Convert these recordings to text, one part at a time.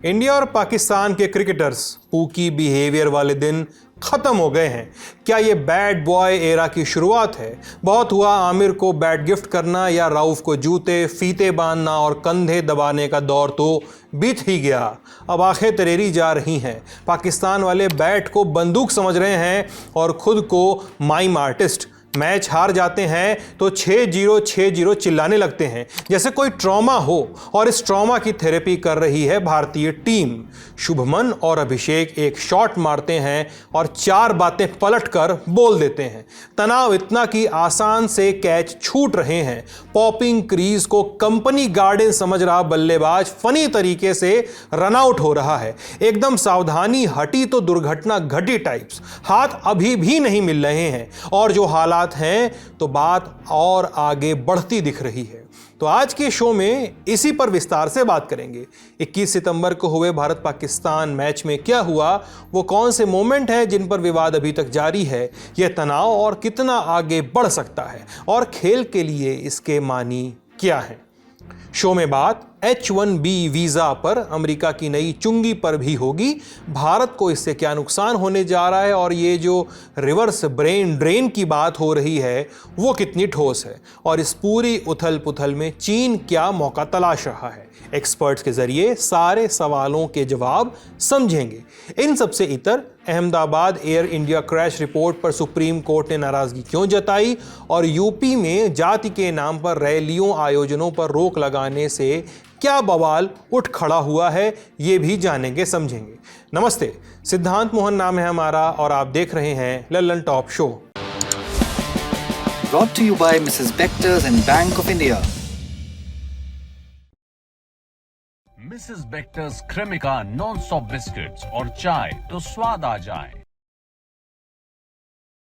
India और पाकिस्तान के cricketers pookie behaviour वाले दिन खत्म हो गए हैं। क्या ये बैड बॉय एरा की शुरुआत है? बहुत हुआ आमिर को बैट गिफ्ट करना या राउफ को जूते फीते बांधना और कंधे दबाने का दौर तो बीत ही गया। अब आंखें तरेरी जा रही हैं। पाकिस्तान वाले बैट को बंदूक समझ रहे हैं और खुद को माइम आर्टिस्ट। मैच हार जाते हैं तो 6-0 6-0 चिल्लाने लगते हैं जैसे कोई ट्रॉमा हो, और इस ट्रॉमा की थेरेपी कर रही है भारतीय टीम। शुभमन और अभिषेक एक शॉट मारते हैं और 4 बातें पलट कर बोल देते हैं। तनाव इतना कि आसान से कैच छूट रहे हैं। पॉपिंग क्रीज को कंपनी गार्डन समझ रहा बल्लेबाज फनी तरीके से रन आउट हो रहा है। एकदम सावधानी हटी तो दुर्घटना घटी टाइप्स। हाथ अभी भी नहीं मिल रहे हैं और जो हालात हैं तो बात और आगे बढ़ती दिख रही है। तो आज के शो में इसी पर विस्तार से बात करेंगे। 21 सितंबर को हुए भारत पाकिस्तान मैच में क्या हुआ, वो कौन से मोमेंट हैं जिन पर विवाद अभी तक जारी है, यह तनाव और कितना आगे बढ़ सकता है, और खेल के लिए इसके मानी क्या है। शो में बात H-1B वीज़ा पर अमेरिका की नई चुंगी पर भी होगी। भारत को इससे क्या नुकसान होने जा रहा है और ये जो रिवर्स ब्रेन ड्रेन की बात हो रही है वो कितनी ठोस है, और इस पूरी उथल पुथल में चीन क्या मौका तलाश रहा है। एक्सपर्ट्स के जरिए सारे सवालों के जवाब समझेंगे। इन सबसे इतर Ahmedabad air India crash report पर सुप्रीम कोर्ट ने नाराजगी क्यों जताई, और यूपी में जाति के नाम पर रैलियों आयोजनों पर रोक लगाने से क्या बवाल उठ खड़ा हुआ है, ये भी जानेंगे समझेंगे। नमस्ते, सिद्धांत मोहन नाम है हमारा और आप देख रहे हैं Lallan top show. Brought to you by Mrs. Bectors and Bank of India. Mrs Bectors Cremica nonstop biscuits और चाय तो स्वाद आ जाए।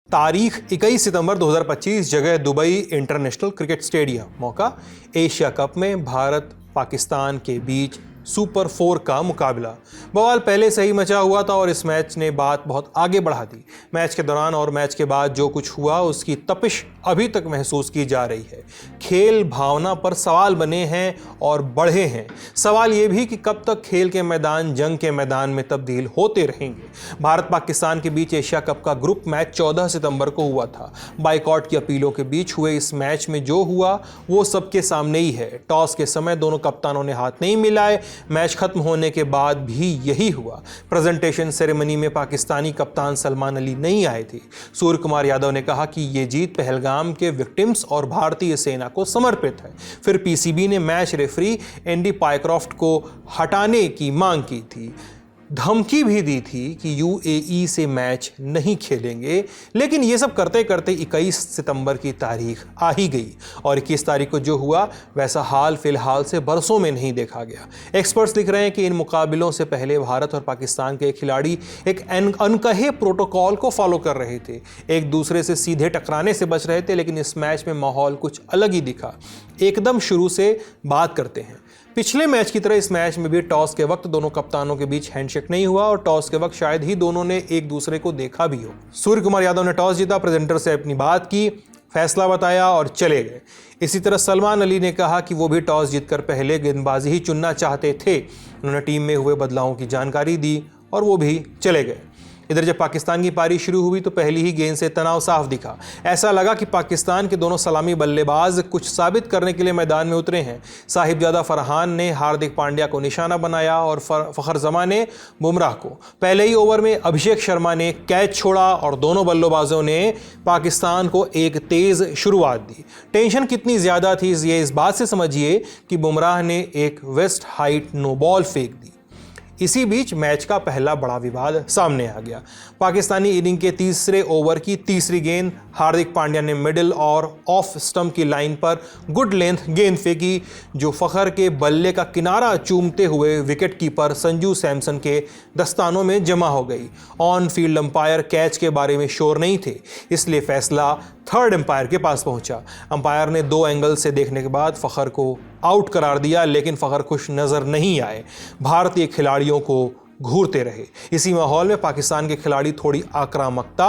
तारीख 21 सितंबर 2025, जगह दुबई इंटरनेशनल क्रिकेट स्टेडियम। मौका एशिया कप में भारत पाकिस्तान के बीच सुपर 4 का मुकाबला। बवाल पहले से ही मचा हुआ था और इस मैच ने बात बहुत आगे बढ़ा दी। मैच के दौरान और मैच के बाद जो कुछ हुआ उसकी तपिश अभी तक महसूस की जा रही है। खेल भावना पर सवाल बने हैं और बढ़े हैं। सवाल ये भी कि कब तक खेल के मैदान जंग के मैदान में तब्दील होते रहेंगे। भारत पाकिस्तान के बीच एशिया कप का ग्रुप मैच 14 सितंबर को हुआ था। बाइकॉट की अपीलों के बीच हुए इस मैच में जो हुआ वो सबके सामने ही है। टॉस के समय दोनों कप्तानों ने हाथ नहीं मिलाए। मैच खत्म होने के बाद भी यही हुआ। प्रेजेंटेशन सेरेमनी में पाकिस्तानी कप्तान सलमान अली नहीं आए थे। सूर्य कुमार यादव ने कहा कि ये जीत पहलगाम के विक्टिम्स और भारतीय सेना को समर्पित है। फिर पीसीबी ने मैच रेफरी एंडी पायक्रॉफ्ट को हटाने की मांग की थी। धमकी भी दी थी कि यूएई से मैच नहीं खेलेंगे। लेकिन ये सब करते करते 21 सितंबर की तारीख आ ही गई और 21 तारीख को जो हुआ वैसा हाल फिलहाल से बरसों में नहीं देखा गया। एक्सपर्ट्स लिख रहे हैं कि इन मुकाबलों से पहले भारत और पाकिस्तान के खिलाड़ी एक अनकहे प्रोटोकॉल को फॉलो कर रहे थे। एक दूसरे से सीधे टकराने से बच रहे थे, लेकिन इस मैच में माहौल कुछ अलग ही दिखा। एकदम शुरू से बात करते हैं। पिछले मैच की तरह इस मैच में भी टॉस के वक्त दोनों कप्तानों के बीच हैंडशेक नहीं हुआ और टॉस के वक्त शायद ही दोनों ने एक दूसरे को देखा भी हो। सूर्य कुमार यादव ने टॉस जीता, प्रेजेंटर से अपनी बात की, फैसला बताया और चले गए। इसी तरह सलमान अली ने कहा कि वो भी टॉस जीतकर पहले गेंदबाजी ही चुनना चाहते थे। उन्होंने टीम में हुए बदलावों की जानकारी दी और वो भी चले गए। इधर जब पाकिस्तान की पारी शुरू हुई तो पहली ही गेंद से तनाव साफ दिखा। ऐसा लगा कि पाकिस्तान के दोनों सलामी बल्लेबाज कुछ साबित करने के लिए मैदान में उतरे हैं। साहिबजादा फरहान ने हार्दिक पांड्या को निशाना बनाया और फखर जमान ने बुमराह को। पहले ही ओवर में अभिषेक शर्मा ने कैच छोड़ा और दोनों बल्लेबाजों ने पाकिस्तान को एक तेज शुरुआत दी। टेंशन कितनी ज़्यादा थी ये इस बात से समझिए कि बुमराह ने एक वेस्ट हाइट नो बॉल फेंक दी। इसी बीच मैच का पहला बड़ा विवाद सामने आ गया। पाकिस्तानी इनिंग के तीसरे ओवर की तीसरी गेंद हार्दिक पांड्या ने मिडिल और ऑफ स्टंप की लाइन पर गुड लेंथ गेंद फेंकी, जो फखर के बल्ले का किनारा चूमते हुए विकेट कीपर संजू सैमसन के दस्तानों में जमा हो गई। ऑन फील्ड अंपायर कैच के बारे में श्योर नहीं थे, इसलिए फैसला थर्ड अंपायर के पास पहुंचा। अंपायर ने 2 एंगल से देखने के बाद फखर को आउट करार दिया, लेकिन फखर खुश नज़र नहीं आए। भारतीय खिलाड़ियों को घूरते रहे। इसी माहौल में पाकिस्तान के खिलाड़ी थोड़ी आक्रामकता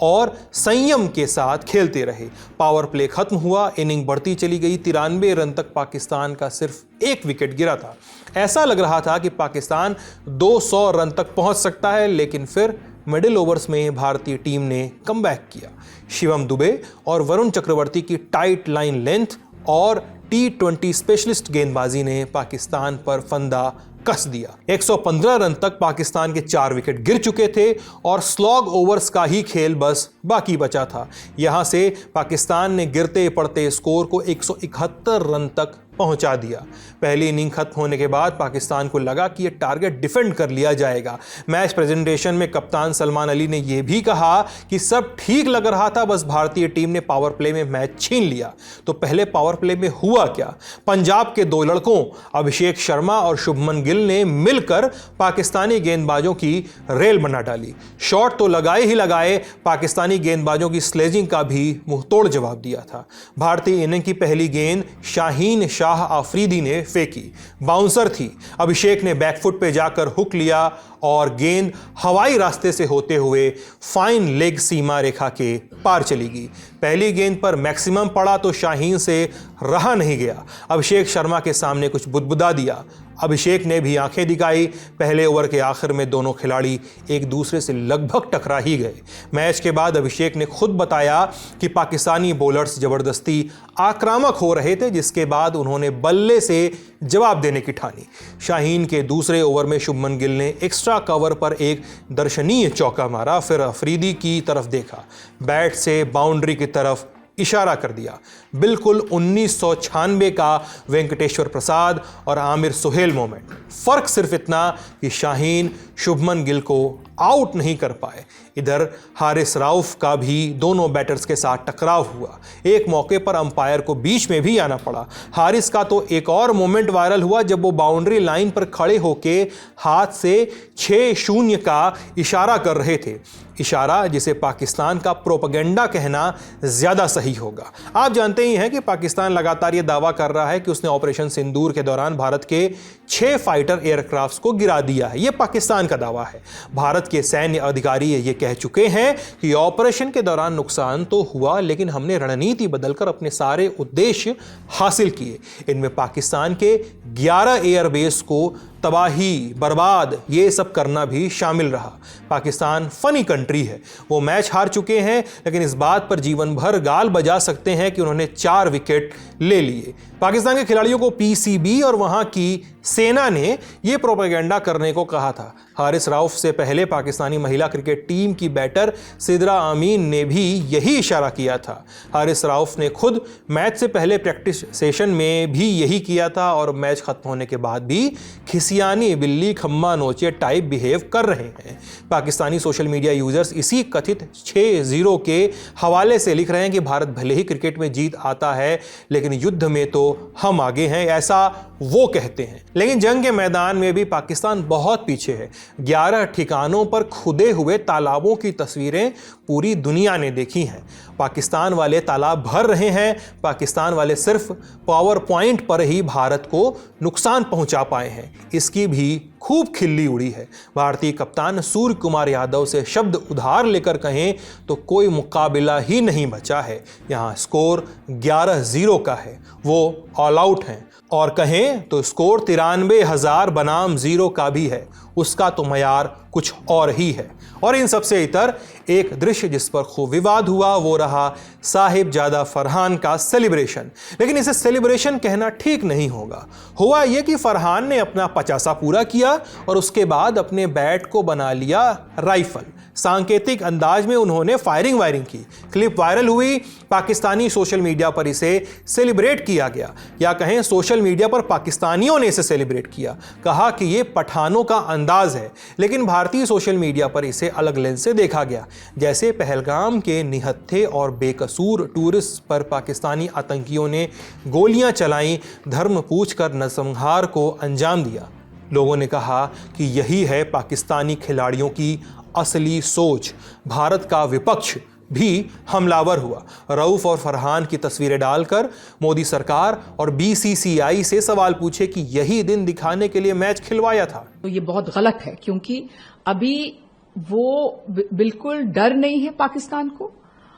और संयम के साथ खेलते रहे। पावर प्ले खत्म हुआ, इनिंग बढ़ती चली गई। 93 रन तक पाकिस्तान का सिर्फ एक विकेट गिरा था। ऐसा लग रहा था कि पाकिस्तान 200 रन तक पहुंच सकता है, लेकिन फिर मिडिल ओवर्स में भारतीय टीम ने कमबैक किया। शिवम दुबे और वरुण चक्रवर्ती की टाइट लाइन लेंथ और T20 स्पेशलिस्ट गेंदबाजी ने पाकिस्तान पर फंदा कस दिया। 115 रन तक पाकिस्तान के 4 विकेट गिर चुके थे और स्लॉग ओवर्स का ही खेल बस बाकी बचा था। यहां से पाकिस्तान ने गिरते पड़ते स्कोर को 171 रन तक पहुंचा दिया। पहली इनिंग खत्म होने के बाद पाकिस्तान को लगा कि यह टारगेट डिफेंड कर लिया जाएगा। मैच प्रेजेंटेशन में कप्तान सलमान अली ने यह भी कहा कि सब ठीक लग रहा था, बस भारतीय टीम ने पावर प्ले में मैच छीन लिया। तो पहले पावर प्ले में हुआ क्या? पंजाब के 2 लड़कों अभिषेक शर्मा और शुभमन गिल ने मिलकर पाकिस्तानी गेंदबाजों की रेल बना डाली। शॉट तो लगाए ही लगाए, पाकिस्तानी गेंदबाजों की स्लेजिंग का भी मुंहतोड़ जवाब दिया था। भारतीय इनिंग की पहली गेंद शाहीन शाह आफरीदी ने फेंकी, बाउंसर थी। अभिषेक ने बैकफुट पे जाकर हुक लिया और गेंद हवाई रास्ते से होते हुए फाइन लेग सीमा रेखा के पार चली गई। पहली गेंद पर मैक्सिमम पड़ा तो शाहीन से रहा नहीं गया। अभिषेक शर्मा के सामने कुछ बुदबुदा दिया। अभिषेक ने भी आंखें दिखाई। पहले ओवर के आखिर में दोनों खिलाड़ी एक दूसरे से लगभग टकरा ही गए। मैच के बाद अभिषेक ने खुद बताया कि पाकिस्तानी बॉलर्स जबरदस्ती आक्रामक हो रहे थे, जिसके बाद उन्होंने बल्ले से जवाब देने की ठानी। शाहीन के दूसरे ओवर में शुभमन गिल ने एक्स्ट्रा कवर पर एक दर्शनीय चौका मारा, फिर अफरीदी की तरफ देखा, बैट से बाउंड्री की तरफ इशारा कर दिया। बिल्कुल 1996 का वेंकटेश्वर प्रसाद और आमिर सुहेल मोमेंट। फर्क सिर्फ इतना कि शाहीन शुभमन गिल को आउट नहीं कर पाए। इधर हारिस राउफ का भी दोनों बैटर्स के साथ टकराव हुआ। एक मौके पर अंपायर को बीच में भी आना पड़ा। हारिस का तो एक और मोमेंट वायरल हुआ जब वो बाउंड्री लाइन पर खड़े होके हाथ से 6-0 का इशारा कर रहे थे। इशारा जिसे पाकिस्तान का प्रोपेगेंडा कहना ज़्यादा सही होगा। आप जानते ही हैं कि पाकिस्तान लगातार ये दावा कर रहा है कि उसने ऑपरेशन सिंदूर के दौरान भारत के 6 फाइटर एयरक्राफ्ट्स को गिरा दिया है। ये पाकिस्तान का दावा है। भारत के सैन्य अधिकारी ये कह चुके हैं कि ऑपरेशन के दौरान नुकसान तो हुआ, लेकिन हमने रणनीति बदलकर अपने सारे उद्देश्य हासिल किए। इनमें पाकिस्तान के 11 एयरबेस को तबाही, बर्बाद, ये सब करना भी शामिल रहा। पाकिस्तान फनी कंट्री है। वो मैच हार चुके हैं, लेकिन इस बात पर जीवन भर गाल बजा सकते हैं कि उन्होंने 4 विकेट ले लिए। पाकिस्तान के खिलाड़ियों को पीसीबी और वहां की सेना ने यह प्रोपेगेंडा करने को कहा था। हारिस राउफ से पहले पाकिस्तानी महिला क्रिकेट टीम की बैटर सिद्रा अमीन ने भी यही इशारा किया था। हारिस राउफ ने खुद मैच से पहले प्रैक्टिस सेशन में भी यही किया था और मैच खत्म होने के बाद भी खिसियानी बिल्ली खम्मा नोचे टाइप बिहेव कर रहे हैं। पाकिस्तानी सोशल मीडिया यूजर्स इसी कथित 6-0 के हवाले से लिख रहे हैं कि भारत भले ही क्रिकेट में जीत आता है, लेकिन युद्ध में तो हम आगे हैं, ऐसा वो कहते हैं। लेकिन जंग के मैदान में भी पाकिस्तान बहुत पीछे है। 11 ठिकानों पर खुदे हुए तालाबों की तस्वीरें पूरी दुनिया ने देखी हैं। पाकिस्तान वाले तालाब भर रहे हैं। पाकिस्तान वाले सिर्फ पावर पॉइंट पर ही भारत को नुकसान पहुंचा पाए हैं। इसकी भी खूब खिल्ली उड़ी है। भारतीय कप्तान सूर्य कुमार यादव से शब्द उधार लेकर कहें तो कोई मुकाबला ही नहीं बचा है। यहाँ स्कोर 11-0 का है, वो ऑल आउट हैं, और कहें तो स्कोर 93,000 बनाम 0 का भी है। उसका तो मयार कुछ और ही है। और इन सबसे इतर एक दृश्य जिस पर खूब विवाद हुआ वो रहा साहिबजादा फरहान का सेलिब्रेशन। लेकिन इसे सेलिब्रेशन कहना ठीक नहीं होगा। हुआ ये कि फरहान ने अपना 50 पूरा किया और उसके बाद अपने बैट को बना लिया राइफल। सांकेतिक अंदाज में उन्होंने फायरिंग की। क्लिप वायरल हुई। पाकिस्तानी सोशल मीडिया पर इसे सेलिब्रेट किया गया, या कहें सोशल मीडिया पर पाकिस्तानियों ने इसे सेलिब्रेट किया। कहा कि ये पठानों का अंदाज है, लेकिन भारतीय सोशल मीडिया पर इसे अलग लेंस से देखा गया, जैसे पहलगाम के निहत्थे और बेकसूर टूरिस्ट पर पाकिस्तानी आतंकियों ने गोलियां चलाई, धर्म पूछकर नरसंहार को अंजाम दिया। लोगों ने कहा कि यही है पाकिस्तानी खिलाड़ियों की असली सोच। भारत का विपक्ष भी हमलावर हुआ। रऊफ और फरहान की तस्वीरें डालकर मोदी सरकार और बीसीसीआई से सवाल पूछे कि यही दिन दिखाने के लिए मैच खिलवाया था। तो ये बहुत गलत है, क्योंकि अभी वो बिल्कुल डर नहीं है पाकिस्तान को,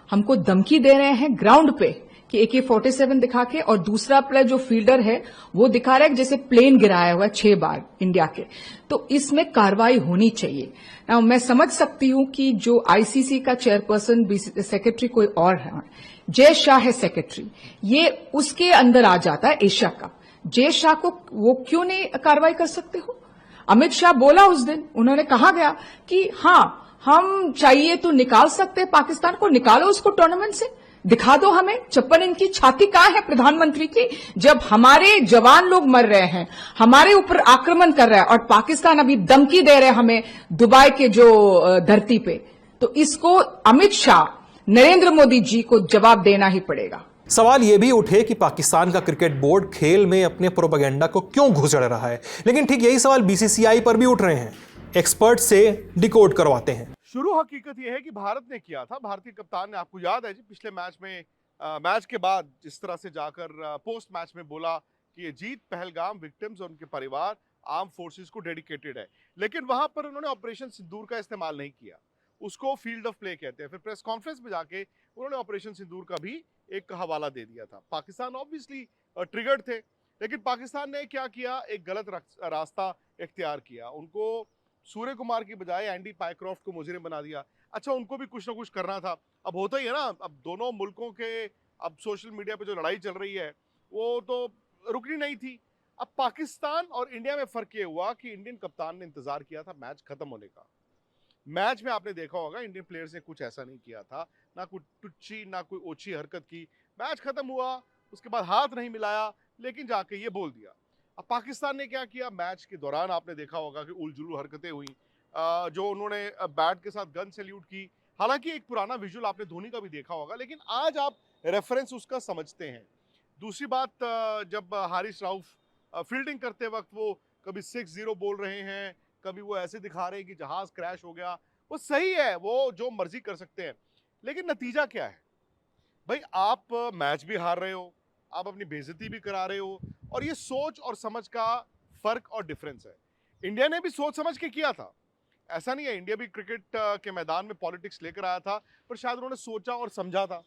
हमको धमकी दे रहे हैं ग्राउंड पे कि AK-47 दिखा के, और दूसरा प्लेयर जो फील्डर है वो दिखा रहा है जैसे प्लेन गिराया हुआ है 6 बार इंडिया के। तो इसमें कार्रवाई होनी चाहिए। ना मैं समझ सकती हूं कि जो ICC का चेयरपर्सन सेक्रेटरी कोई और है, जय शाह है सेक्रेटरी, ये उसके अंदर आ जाता है एशिया का। जय शाह को वो क्यों नहीं कार्रवाई कर सकते हो? अमित शाह बोला उस दिन, उन्होंने कहा गया कि हां हम चाहिए तो निकाल सकते हैं पाकिस्तान को, निकालो उसको टूर्नामेंट से, दिखा दो हमें 56 इंच की छाती कहां है प्रधानमंत्री की, जब हमारे जवान लोग मर रहे हैं, हमारे ऊपर आक्रमण कर रहा है और पाकिस्तान अभी धमकी दे रहे हैं हमें दुबई के जो धरती पे। तो इसको अमित शाह, नरेंद्र मोदी जी को जवाब देना ही पड़ेगा। सवाल यह भी उठे कि पाकिस्तान का क्रिकेट बोर्ड खेल में अपने प्रोपेगेंडा को क्यों घुसड़ रहा है, लेकिन ठीक यही सवाल BCCI पर भी उठ रहे हैं। एक्सपर्ट से डिकोड करवाते हैं। शुरू हकीकत यह है कि भारत ने किया था। भारतीय कप्तान ने, आपको याद है जी, पिछले मैच में मैच के बाद जिस तरह से जाकर पोस्ट मैच में बोला कि ये जीत पहलगाम विक्टिम्स और उनके परिवार, आर्म फोर्सेस को डेडिकेटेड है, लेकिन वहां पर उन्होंने ऑपरेशन सिंदूर का इस्तेमाल नहीं किया, उसको फील्ड ऑफ प्ले कहते हैं। फिर प्रेस कॉन्फ्रेंस में जाके उन्होंने ऑपरेशन सिंदूर का भी एक हवाला दे दिया था। पाकिस्तान ऑब्वियसली ट्रिगर्ड थे, लेकिन पाकिस्तान ने क्या किया, एक गलत रास्ता इख्तियार किया। उनको सूर्य कुमार की बजाय एंडी पायक्रॉफ्ट को मुजरिम बना दिया। अच्छा, उनको भी कुछ ना कुछ करना था। अब होता ही है ना, अब दोनों मुल्कों के अब सोशल मीडिया पे जो लड़ाई चल रही है वो तो रुकनी नहीं थी। अब पाकिस्तान और इंडिया में फर्क ये हुआ कि इंडियन कप्तान ने इंतजार किया था मैच खत्म होने का। मैच में आपने देखा होगा इंडियन प्लेयर्स ने कुछ ऐसा नहीं किया था, ना कोई टुच्ची ना कोई ओछी हरकत की। मैच खत्म हुआ, उसके बाद हाथ नहीं मिलाया, लेकिन जाके ये बोल दिया। अब पाकिस्तान ने क्या किया, मैच के दौरान आपने देखा होगा कि उलझुलू हरकतें हुई, जो उन्होंने बैट के साथ गन सैल्यूट की। हालांकि एक पुराना विजुअल आपने धोनी का भी देखा होगा, लेकिन आज आप रेफरेंस उसका समझते हैं। दूसरी बात, जब हारिस राउफ फील्डिंग करते वक्त वो कभी 6-0 बोल रहे हैं, कभी वो ऐसे दिखा रहे हैं कि जहाज क्रैश हो गया। वो सही है, वो जो मर्जी कर सकते हैं, लेकिन नतीजा क्या है भाई? आप मैच भी हार रहे हो, आप अपनी बेइज्जती भी करा रहे हो, और ये सोच और समझ का फर्क और डिफरेंस है। इंडिया ने भी सोच समझ के किया था, ऐसा नहीं है। इंडिया भी क्रिकेट के मैदान में पॉलिटिक्स लेकर आया था, पर शायद उन्होंने सोचा और समझा था।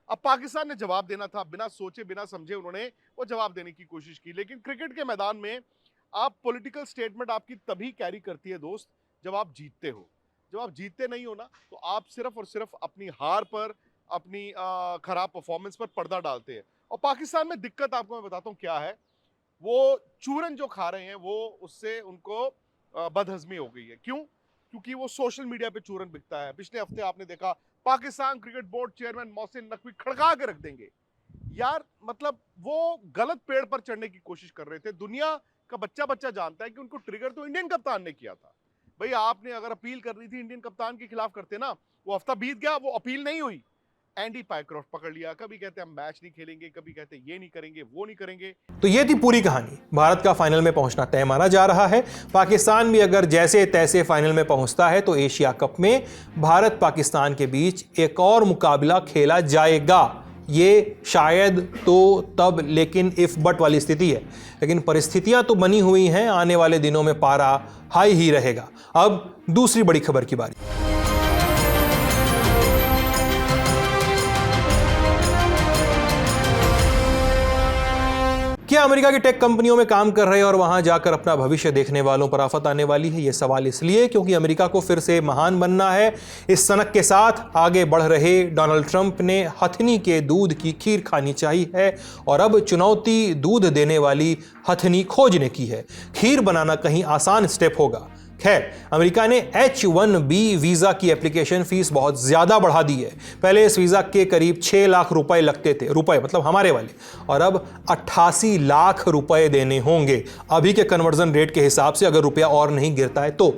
अब पाकिस्तान ने जवाब देना था, बिना सोचे बिना समझे उन्होंने वो जवाब देने की कोशिश की। लेकिन क्रिकेट के मैदान में आप पॉलिटिकल स्टेटमेंट आपकी तभी कैरी करती है दोस्त, जब आप जीतते हो। जब आप जीतते नहीं हो ना, तो आप सिर्फ और सिर्फ अपनी हार पर, अपनी खराब परफॉर्मेंस पर पर्दा डालते हैं। और पाकिस्तान में दिक्कत आपको मैं बताता हूँ क्या है, वो चूरन जो खा रहे हैं वो उससे उनको बदहजमी हो गई है। क्यों? क्योंकि वो सोशल मीडिया पे चूरन बिकता है। पिछले हफ्ते आपने देखा Pakistan cricket board chairman Mohsin Naqvi खड़का के रख देंगे। यार मतलब वो गलत पेड़ पर चढ़ने की कोशिश कर रहे थे। दुनिया का बच्चा जानता है कि उनको ट्रिगर तो इंडियन कप्तान ने किया था। भाई आपने अगर अपील करनी थी इंडियन कप्तान के खिलाफ करते ना, वो हफ्ता बीत गया, वो अपील नहीं हुई। एंडी पायक्रॉफ्ट पकड़ लिया, कभी कहते हम मैच नहीं खेलेंगे, कभी कहते ये नहीं करेंगे, वो नहीं करेंगे। तो ये थी पूरी कहानी। भारत का फाइनल में पहुंचना तय माना जा रहा है। पाकिस्तान भी अगर जैसे तैसे फाइनल में पहुंचता है तो एशिया कप में भारत पाकिस्तान के बीच एक और मुकाबला खेला जाएगा। ये शायद तो तब लेकिन इफ बट वाली स्थिति है, लेकिन परिस्थितियां तो बनी हुई हैं। आने वाले दिनों में पारा हाई ही रहेगा। अब दूसरी बड़ी खबर की बारी। क्या अमेरिका की टेक कंपनियों में काम कर रहे और वहां जाकर अपना भविष्य देखने वालों पर आफत आने वाली है? यह सवाल इसलिए क्योंकि अमेरिका को फिर से महान बनना है। इस सनक के साथ आगे बढ़ रहे डोनाल्ड ट्रंप ने हथनी के दूध की खीर खानी चाहिए है और अब चुनौती दूध देने वाली हथनी खोजने की है। खीर बनाना कहीं आसान स्टेप होगा। खैर, अमेरिका ने H-1B वीज़ा की एप्लीकेशन फीस बहुत ज़्यादा बढ़ा दी है। पहले इस वीज़ा के करीब 6 लाख रुपए लगते थे, रुपए मतलब हमारे वाले, और अब 88 लाख रुपए देने होंगे अभी के कन्वर्जन रेट के हिसाब से, अगर रुपया और नहीं गिरता है तो।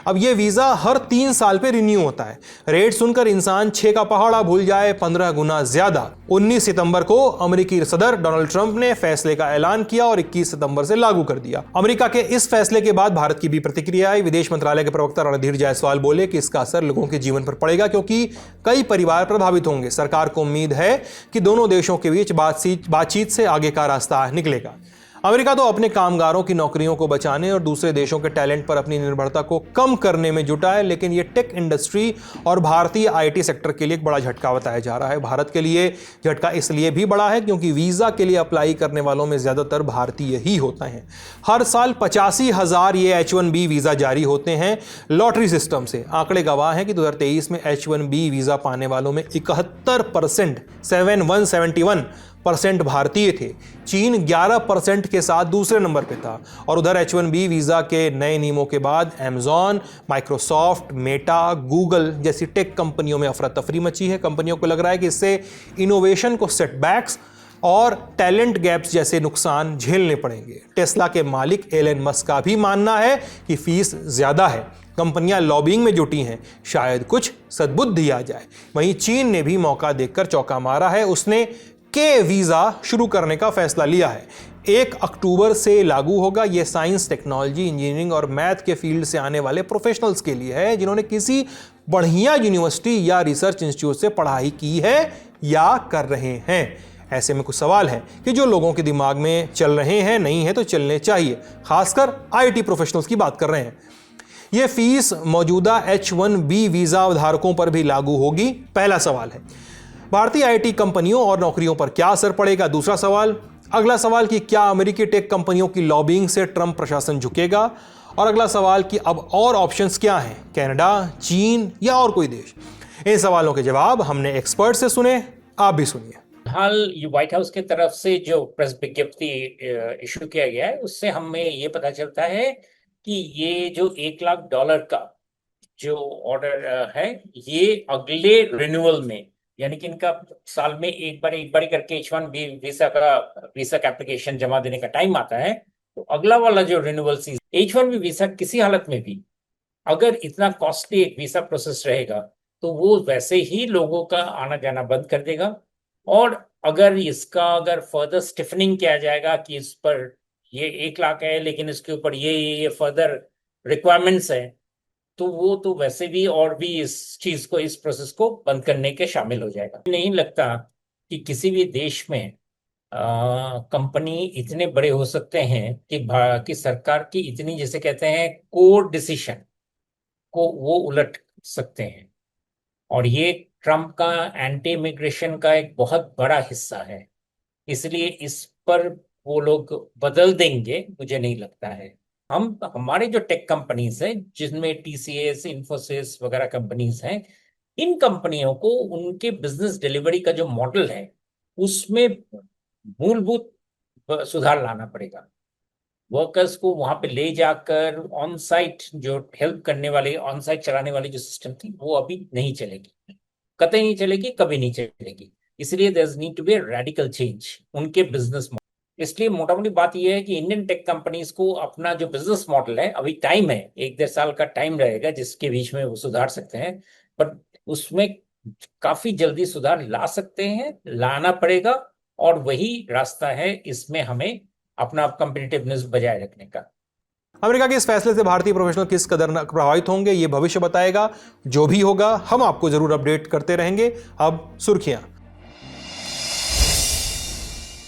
अब ये वीज़ा हर 3 साल पे रिन्यू होता है। रेट सुनकर इंसान 6 का पहाड़ा भूल जाए, 15 गुना ज्यादा। 19 सितंबर को अमेरिकी सदर डोनाल्ड ट्रंप ने फैसले का ऐलान किया और 21 सितंबर से लागू कर दिया। अमेरिका के इस फैसले के बाद भारत की भी प्रतिक्रिया आई। विदेश मंत्रालय के प्रवक्ता रणधीर जायसवाल बोले कि इसका असर लोगों के जीवन पर पड़ेगा क्योंकि कई परिवार प्रभावित होंगे। सरकार को उम्मीद है कि दोनों देशों के बीच बातचीत से आगे का रास्ता निकलेगा। अमेरिका तो अपने कामगारों की नौकरियों को बचाने और दूसरे देशों के टैलेंट पर अपनी निर्भरता को कम करने में जुटा है, लेकिन यह टेक इंडस्ट्री और भारतीय आईटी सेक्टर के लिए एक बड़ा झटका बताया जा रहा है। भारत के लिए झटका इसलिए भी बड़ा है क्योंकि वीज़ा के लिए अप्लाई करने वालों में ज़्यादातर भारतीय ही होते हैं। हर साल 85,000 ये H1B वीज़ा जारी होते हैं लॉटरी सिस्टम से। आंकड़े गवाह हैं कि 2023 में H1B वीज़ा पाने वालों में 71% 71% भारतीय थे। चीन 11% के साथ दूसरे नंबर पे था। और उधर H1B वीज़ा के नए नियमों के बाद अमेजॉन, माइक्रोसॉफ्ट, मेटा, गूगल जैसी टेक कंपनियों में अफरा तफरी मची है। कंपनियों को लग रहा है कि इससे इनोवेशन को सेटबैक्स और टैलेंट गैप्स जैसे नुकसान झेलने पड़ेंगे। टेस्ला के मालिक एलन मस्क का भी मानना है कि फीस ज़्यादा है। कंपनियां लॉबिंग में जुटी हैं, शायद कुछ सद्बुद्धि आ जाए। वहीं चीन ने भी मौका देखकर चौका मारा है। उसने के वीज़ा शुरू करने का फैसला लिया है। 1 अक्टूबर से लागू होगा। यह साइंस, टेक्नोलॉजी, इंजीनियरिंग और मैथ के फील्ड से आने वाले प्रोफेशनल्स के लिए है जिन्होंने किसी बढ़िया यूनिवर्सिटी या रिसर्च इंस्टीट्यूट से पढ़ाई की है या कर रहे हैं। ऐसे में कुछ सवाल हैं कि जो लोगों के दिमाग में चल रहे हैं, नहीं है तो चलने चाहिए। खासकर आईटी प्रोफेशनल्स की बात कर रहे हैं। यह फीस मौजूदा H1B वीज़ा धारकों पर भी लागू होगी। पहला सवाल है भारतीय आईटी कंपनियों और नौकरियों पर क्या असर पड़ेगा। दूसरा सवाल, अगला सवाल कि क्या अमेरिकी टेक कंपनियों की लॉबिंग से ट्रंप प्रशासन झुकेगा। और अगला सवाल कि अब और ऑप्शंस क्या हैं, कनाडा, चीन या और कोई देश। इन सवालों के जवाब हमने एक्सपर्ट से सुने, आप भी सुनिए। हाल व्हाइट हाउस की तरफ से जो प्रेस विज्ञप्ति इशू किया गया है उससे हमें ये पता चलता है कि ये जो $1 लाख का जो ऑर्डर है ये अगले रिन्यूअल में, यानी कि इनका साल में एक बार करके H1B वीजा का एप्लीकेशन जमा देने का टाइम आता है, तो अगला वाला जो रिन्यूअल सीजन H1B वीजा किसी हालत में भी अगर इतना कॉस्टली एक वीजा प्रोसेस रहेगा तो वो वैसे ही लोगों का आना जाना बंद कर देगा। और अगर फर्दर स्टिफनिंग किया जाएगा कि इस पर ये 1 लाख है लेकिन इसके ऊपर ये फर्दर रिक्वायरमेंट्स है, तो वो तो वैसे भी और भी इस प्रोसेस को बंद करने के शामिल हो जाएगा। नहीं लगता कि किसी भी देश में कंपनी इतने बड़े हो सकते हैं कि सरकार की इतनी, जैसे कहते हैं, कोर डिसीजन को वो उलट सकते हैं। और ये ट्रंप का एंटी इमिग्रेशन का एक बहुत बड़ा हिस्सा है, इसलिए इस पर वो लोग बदल देंगे मुझे नहीं लगता है। हमारे जो टेक कंपनीज हैं जिनमें TCS, इन्फोसिस वगैरह कंपनीज हैं, इन कंपनियों को उनके बिजनेस डिलीवरी का जो मॉडल है उसमें मूलभूत सुधार लाना पड़ेगा। वर्कर्स को वहां पे ले जाकर ऑन साइट जो हेल्प करने वाले, ऑन साइट चलाने वाली जो सिस्टम थी वो अभी नहीं चलेगी, कतई नहीं चलेगी, कभी नहीं चलेगी। इसलिए there need to be a radical change उनके बिजनेस मॉडल। इसलिए मोटा मोटी बात यह है कि इंडियन टेक कंपनीज को अपना जो बिजनेस मॉडल है, अभी टाइम है, 1-1.5 साल का टाइम रहेगा जिसके बीच में वो सुधार सकते हैं, बट उसमें काफी जल्दी सुधार ला सकते हैं, लाना पड़ेगा। और वही रास्ता है इसमें हमें अपना कॉम्पिटिटिवनेस बजाय रखने का। अमेरिका के इस फैसले से भारतीय प्रोफेशनल किस कदर प्रभावित होंगे ये भविष्य बताएगा। जो भी होगा हम आपको जरूर अपडेट करते रहेंगे। अब सुर्खियां।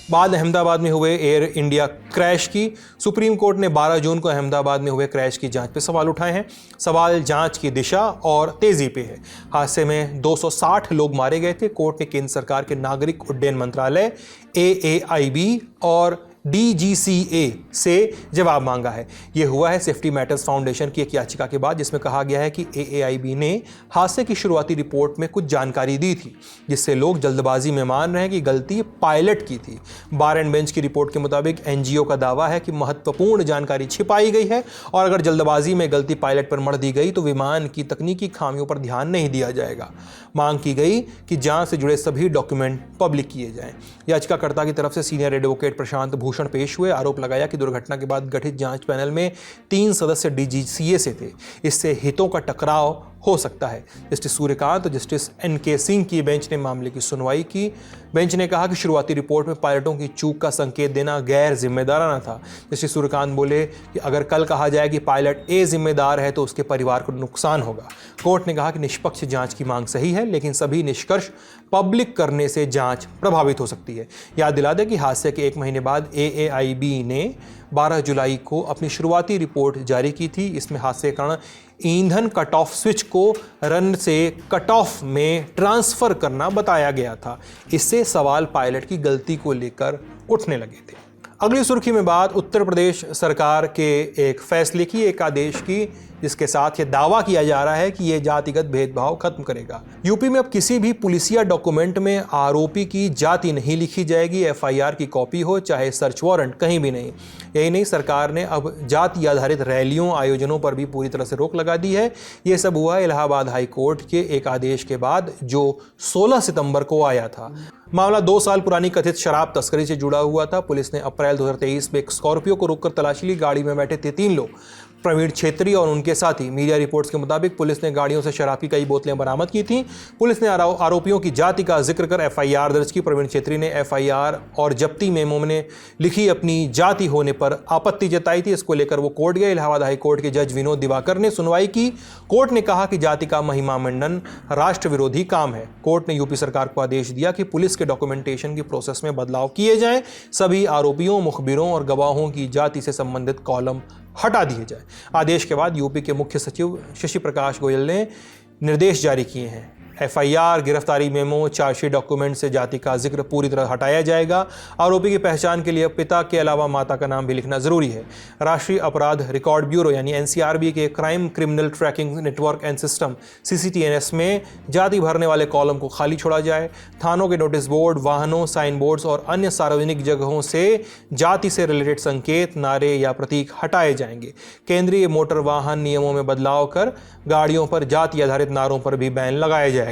बाद अहमदाबाद में हुए एयर इंडिया क्रैश की सुप्रीम कोर्ट ने 12 जून को अहमदाबाद में हुए क्रैश की जांच पे सवाल उठाए हैं। सवाल जांच की दिशा और तेजी पे है। हादसे में 260 लोग मारे गए थे। कोर्ट ने केंद्र सरकार के नागरिक उड्डयन मंत्रालय AAIB और DGCA से जवाब मांगा है। यह हुआ है सेफ्टी मैटर्स फाउंडेशन की एक याचिका के बाद, जिसमें कहा गया है कि AAIB ने हादसे की शुरुआती रिपोर्ट में कुछ जानकारी दी थी जिससे लोग जल्दबाजी में मान रहे हैं कि गलती पायलट की थी। बार एंड बेंच की रिपोर्ट के मुताबिक NGO का दावा है कि महत्वपूर्ण जानकारी छिपाई गई है और अगर जल्दबाजी में गलती पायलट पर मढ़ दी गई तो विमान की तकनीकी खामियों पर ध्यान नहीं दिया जाएगा। मांग की गई कि जांच से जुड़े सभी डॉक्यूमेंट पब्लिक किए जाएं। याचिकाकर्ता की तरफ से सीनियर एडवोकेट प्रशांत भूषण पेश हुए। आरोप लगाया कि दुर्घटना के बाद गठित जांच पैनल में 3 सदस्य डीजीसीए से थे, इससे हितों का टकराव हो सकता है। जस्टिस सूर्यकांत और जस्टिस एनके सिंह की बेंच ने मामले की सुनवाई की। बेंच ने कहा कि शुरुआती रिपोर्ट में पायलटों की चूक का संकेत देना गैर जिम्मेदाराना था। जस्टिस सूर्यकांत बोले कि अगर कल कहा जाए कि पायलट ए जिम्मेदार है तो उसके परिवार को नुकसान होगा। कोर्ट ने कहा कि निष्पक्ष जांच की मांग सही है, लेकिन सभी निष्कर्ष पब्लिक करने से जांच प्रभावित हो सकती है। याद दिला दें कि हादसे के 1 महीने बाद AAIB ने 12 जुलाई को अपनी शुरुआती रिपोर्ट जारी की थी। इसमें हादसे के कारण ईंधन कट ऑफ स्विच को रन से कट ऑफ में ट्रांसफर करना बताया गया था। इससे सवाल पायलट की गलती को लेकर उठने लगे थे। अगली सुर्खी में बात उत्तर प्रदेश सरकार के एक फैसले की, एक आदेश की, जिसके साथ ये दावा किया जा रहा है कि ये जातिगत भेदभाव खत्म करेगा। यूपी में अब किसी भी पुलिसिया डॉक्यूमेंट में आरोपी की जाति नहीं लिखी जाएगी। FIR की कॉपी हो चाहे सर्च वारंट, कहीं भी नहीं। यही नहीं, सरकार ने अब जाति आधारित रैलियों आयोजनों पर भी पूरी तरह से रोक लगा दी है। ये सब हुआ इलाहाबाद हाई कोर्ट के एक आदेश के बाद जो 16 सितंबर को आया था। मामला 2 साल पुरानी कथित शराब तस्करी से जुड़ा हुआ था। पुलिस ने अप्रैल 2023 में एक स्कॉर्पियो को रोककर तलाशी ली। गाड़ी में बैठे थे 3 लोग, प्रवीण छेत्री और उनके साथी। मीडिया रिपोर्ट्स के मुताबिक पुलिस ने गाड़ियों से शराब की कई बोतलें बरामद की थीं। पुलिस ने आरोपियों की जाति का जिक्र कर FIR दर्ज की। प्रवीण छेत्री ने FIR और जब्ती मेमो में लिखी अपनी जाति होने पर आपत्ति जताई थी। इसको लेकर वो कोर्ट गए। इलाहाबाद हाई कोर्ट के जज विनोद दिवाकर ने सुनवाई की। कोर्ट ने कहा कि जाति का महिमा मंडन राष्ट्र विरोधी काम है। कोर्ट ने यूपी सरकार को आदेश दिया कि पुलिस के डॉक्यूमेंटेशन की प्रोसेस में बदलाव किए जाएं। सभी आरोपियों, मुखबिरों और गवाहों की जाति से संबंधित कॉलम हटा दिए जाए। आदेश के बाद यूपी के मुख्य सचिव शशि प्रकाश गोयल ने निर्देश जारी किए हैं। FIR, गिरफ्तारी मेमो, चार्जशीट डॉक्यूमेंट से जाति का जिक्र पूरी तरह हटाया जाएगा। आरोपी की पहचान के लिए पिता के अलावा माता का नाम भी लिखना जरूरी है। राष्ट्रीय अपराध रिकॉर्ड ब्यूरो यानी NCRB के crime criminal tracking network and system CCTNS में जाति भरने वाले कॉलम को खाली छोड़ा जाए। थानों के नोटिस बोर्ड, वाहनों, साइन बोर्ड्स और अन्य सार्वजनिक जगहों से जाति से रिलेटेड संकेत, नारे या प्रतीक हटाए जाएंगे। केंद्रीय मोटर वाहन नियमों में बदलाव कर गाड़ियों पर जाति आधारित नारों पर भी बैन लगाया जाएगा।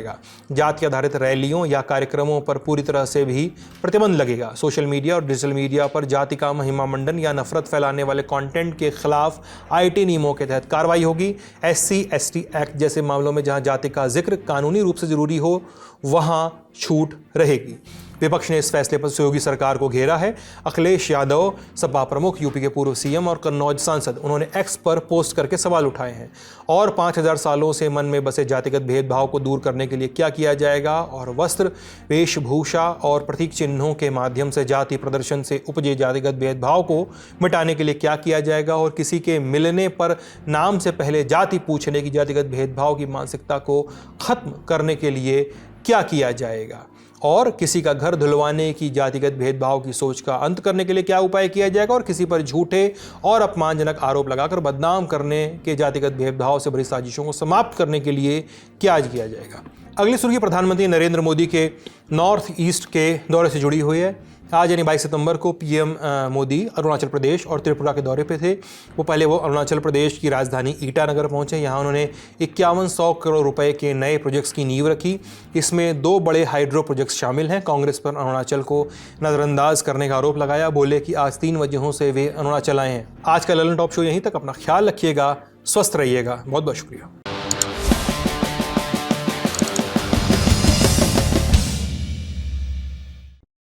जाति आधारित रैलियों या कार्यक्रमों पर पूरी तरह से भी प्रतिबंध लगेगा। सोशल मीडिया और डिजिटल मीडिया पर जाति का महिमा मंडन या नफरत फैलाने वाले कंटेंट के खिलाफ IT नियमों के तहत कार्रवाई होगी। SC/ST एक्ट जैसे मामलों में जहां जाति का जिक्र कानूनी रूप से जरूरी हो, वहां छूट रहेगी। विपक्ष ने इस फैसले पर सहयोगी सरकार को घेरा है। अखिलेश यादव, सपा प्रमुख, यूपी के पूर्व CM और कन्नौज सांसद, उन्होंने X पर पोस्ट करके सवाल उठाए हैं और 5000 सालों से मन में बसे जातिगत भेदभाव को दूर करने के लिए क्या किया जाएगा और वस्त्र, वेशभूषा और प्रतीक चिन्हों के माध्यम से जाति प्रदर्शन से उपजे जातिगत भेदभाव को मिटाने के लिए क्या किया जाएगा और किसी के मिलने पर नाम से पहले जाति पूछने की जातिगत भेदभाव की मानसिकता को खत्म करने के लिए क्या किया जाएगा और किसी का घर धुलवाने की जातिगत भेदभाव की सोच का अंत करने के लिए क्या उपाय किया जाएगा और किसी पर झूठे और अपमानजनक आरोप लगाकर बदनाम करने के जातिगत भेदभाव से भरी साजिशों को समाप्त करने के लिए क्या किया जाएगा। अगली सुर्खी प्रधानमंत्री नरेंद्र मोदी के नॉर्थ ईस्ट के दौरे से जुड़ी हुई है। आज यानी 22 सितंबर को PM मोदी अरुणाचल प्रदेश और त्रिपुरा के दौरे पे थे। वो अरुणाचल प्रदेश की राजधानी ईटानगर पहुंचे। यहाँ उन्होंने 5100 करोड़ रुपए के नए प्रोजेक्ट्स की नींव रखी। इसमें 2 बड़े हाइड्रो प्रोजेक्ट्स शामिल हैं। कांग्रेस पर अरुणाचल को नज़रअंदाज करने का आरोप लगाया। बोले कि आज 3 वजहों से वे अरुणाचल आए हैं। आज का ललन टॉप शो यहीं तक। अपना ख्याल रखिएगा, स्वस्थ रहिएगा। बहुत बहुत शुक्रिया।